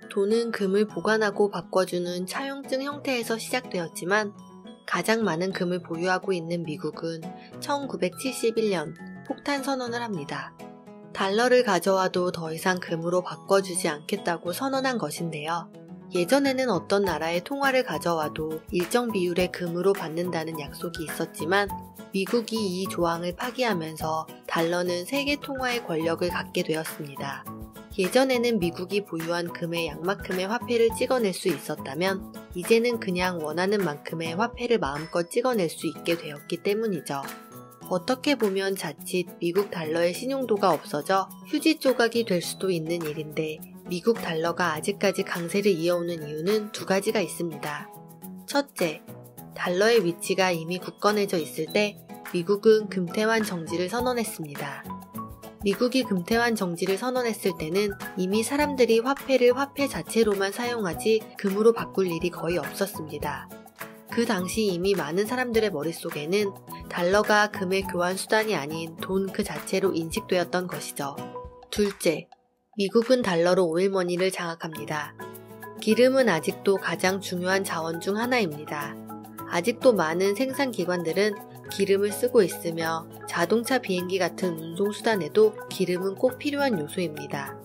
돈은 금을 보관하고 바꿔주는 차용증 형태에서 시작되었지만 가장 많은 금을 보유하고 있는 미국은 1971년 폭탄 선언을 합니다. 달러를 가져와도 더 이상 금으로 바꿔주지 않겠다고 선언한 것인데요. 예전에는 어떤 나라의 통화를 가져와도 일정 비율의 금으로 받는다는 약속이 있었지만 미국이 이 조항을 파기하면서 달러는 세계 통화의 권력을 갖게 되었습니다. 예전에는 미국이 보유한 금의 양만큼의 화폐를 찍어낼 수 있었다면 이제는 그냥 원하는 만큼의 화폐를 마음껏 찍어낼 수 있게 되었기 때문이죠. 어떻게 보면 자칫 미국 달러의 신용도가 없어져 휴지 조각이 될 수도 있는 일인데 미국 달러가 아직까지 강세를 이어오는 이유는 두 가지가 있습니다. 첫째, 달러의 위치가 이미 굳건해져 있을 때 미국은 금태환 정지를 선언했습니다. 미국이 금태환 정지를 선언했을 때는 이미 사람들이 화폐를 화폐 자체로만 사용하지 금으로 바꿀 일이 거의 없었습니다. 그 당시 이미 많은 사람들의 머릿속에는 달러가 금의 교환 수단이 아닌 돈 그 자체로 인식되었던 것이죠. 둘째, 미국은 달러로 오일머니를 장악합니다. 기름은 아직도 가장 중요한 자원 중 하나입니다. 아직도 많은 생산기관들은 기름을 쓰고 있으며 자동차 비행기 같은 운송수단에도 기름은 꼭 필요한 요소입니다.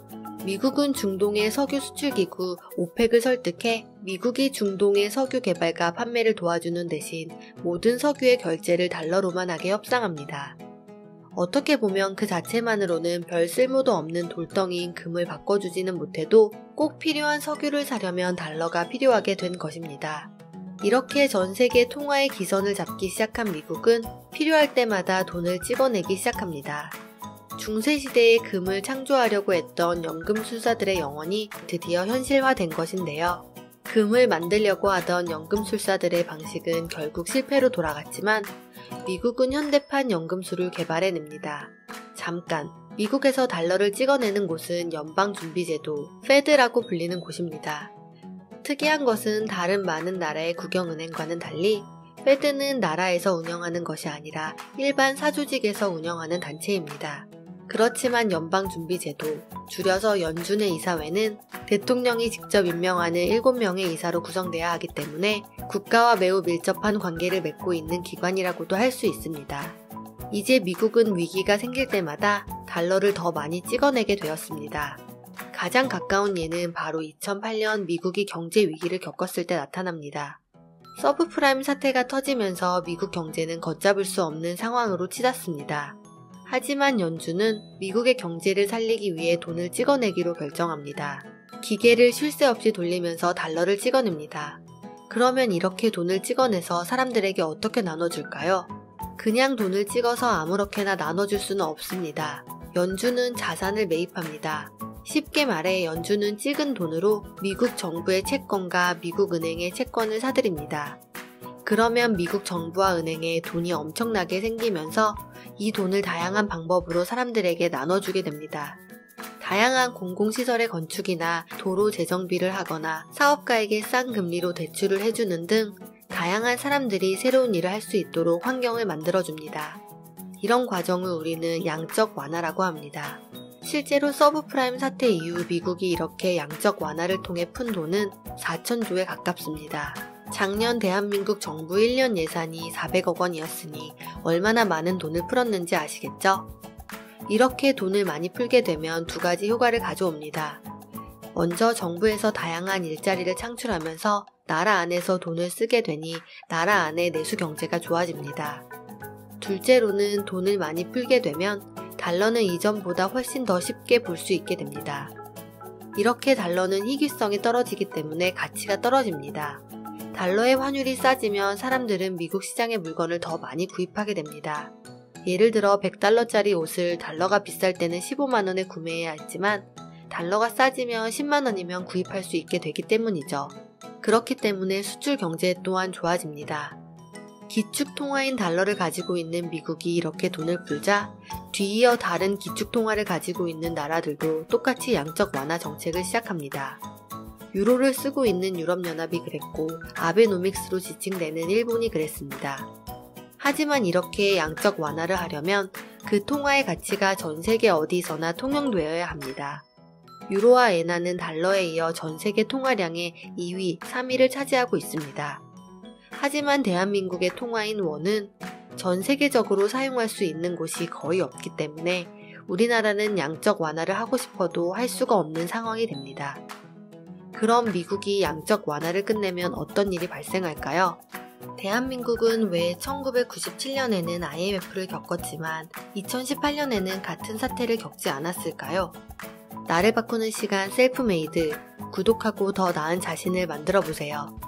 미국은 중동의 석유 수출기구 오펙을 설득해 미국이 중동의 석유 개발과 판매를 도와주는 대신 모든 석유의 결제를 달러로만 하게 협상합니다. 어떻게 보면 그 자체만으로는 별 쓸모도 없는 돌덩이인 금을 바꿔주지는 못해도 꼭 필요한 석유를 사려면 달러가 필요하게 된 것입니다. 이렇게 전 세계 통화의 기선을 잡기 시작한 미국은 필요할 때마다 돈을 찍어내기 시작합니다. 중세시대에 금을 창조하려고 했던 연금술사들의 영혼이 드디어 현실화된 것인데요. 금을 만들려고 하던 연금술사들의 방식은 결국 실패로 돌아갔지만 미국은 현대판 연금술을 개발해냅니다. 잠깐, 미국에서 달러를 찍어내는 곳은 연방준비제도, 페드라고 불리는 곳입니다. 특이한 것은 다른 많은 나라의 국영은행과는 달리 페드는 나라에서 운영하는 것이 아니라 일반 사조직에서 운영하는 단체입니다. 그렇지만 연방준비제도, 줄여서 연준의 이사회는 대통령이 직접 임명하는 7명의 이사로 구성돼야 하기 때문에 국가와 매우 밀접한 관계를 맺고 있는 기관이라고도 할 수 있습니다. 이제 미국은 위기가 생길 때마다 달러를 더 많이 찍어내게 되었습니다. 가장 가까운 예는 바로 2008년 미국이 경제 위기를 겪었을 때 나타납니다. 서브프라임 사태가 터지면서 미국 경제는 걷잡을 수 없는 상황으로 치닫습니다. 하지만 연준은 미국의 경제를 살리기 위해 돈을 찍어내기로 결정합니다. 기계를 쉴 새 없이 돌리면서 달러를 찍어냅니다. 그러면 이렇게 돈을 찍어내서 사람들에게 어떻게 나눠줄까요? 그냥 돈을 찍어서 아무렇게나 나눠줄 수는 없습니다. 연준은 자산을 매입합니다. 쉽게 말해 연준은 찍은 돈으로 미국 정부의 채권과 미국 은행의 채권을 사들입니다. 그러면 미국 정부와 은행에 돈이 엄청나게 생기면서 이 돈을 다양한 방법으로 사람들에게 나눠주게 됩니다. 다양한 공공시설의 건축이나 도로 재정비를 하거나 사업가에게 싼 금리로 대출을 해주는 등 다양한 사람들이 새로운 일을 할 수 있도록 환경을 만들어줍니다. 이런 과정을 우리는 양적 완화라고 합니다. 실제로 서브프라임 사태 이후 미국이 이렇게 양적 완화를 통해 푼 돈은 4천조에 가깝습니다. 작년 대한민국 정부 1년 예산이 400억 원이었으니 얼마나 많은 돈을 풀었는지 아시겠죠? 이렇게 돈을 많이 풀게 되면 두 가지 효과를 가져옵니다. 먼저 정부에서 다양한 일자리를 창출하면서 나라 안에서 돈을 쓰게 되니 나라 안의 내수 경제가 좋아집니다. 둘째로는 돈을 많이 풀게 되면 달러는 이전보다 훨씬 더 쉽게 볼 수 있게 됩니다. 이렇게 달러는 희귀성이 떨어지기 때문에 가치가 떨어집니다. 달러의 환율이 싸지면 사람들은 미국 시장의 물건을 더 많이 구입하게 됩니다. 예를 들어 100달러짜리 옷을 달러가 비쌀 때는 15만원에 구매해야 했지만 달러가 싸지면 10만원이면 구입할 수 있게 되기 때문이죠. 그렇기 때문에 수출 경제 또한 좋아집니다. 기축통화인 달러를 가지고 있는 미국이 이렇게 돈을 풀자 뒤이어 다른 기축통화를 가지고 있는 나라들도 똑같이 양적 완화 정책을 시작합니다. 유로를 쓰고 있는 유럽연합이 그랬고 아베노믹스로 지칭되는 일본이 그랬습니다. 하지만 이렇게 양적 완화를 하려면 그 통화의 가치가 전 세계 어디서나 통용되어야 합니다. 유로와 엔화는 달러에 이어 전 세계 통화량의 2위, 3위를 차지하고 있습니다. 하지만 대한민국의 통화인 원은 전 세계적으로 사용할 수 있는 곳이 거의 없기 때문에 우리나라는 양적 완화를 하고 싶어도 할 수가 없는 상황이 됩니다. 그럼 미국이 양적 완화를 끝내면 어떤 일이 발생할까요? 대한민국은 왜 1997년에는 IMF를 겪었지만 2018년에는 같은 사태를 겪지 않았을까요? 나를 바꾸는 시간 셀프메이드, 구독하고 더 나은 자신을 만들어 보세요.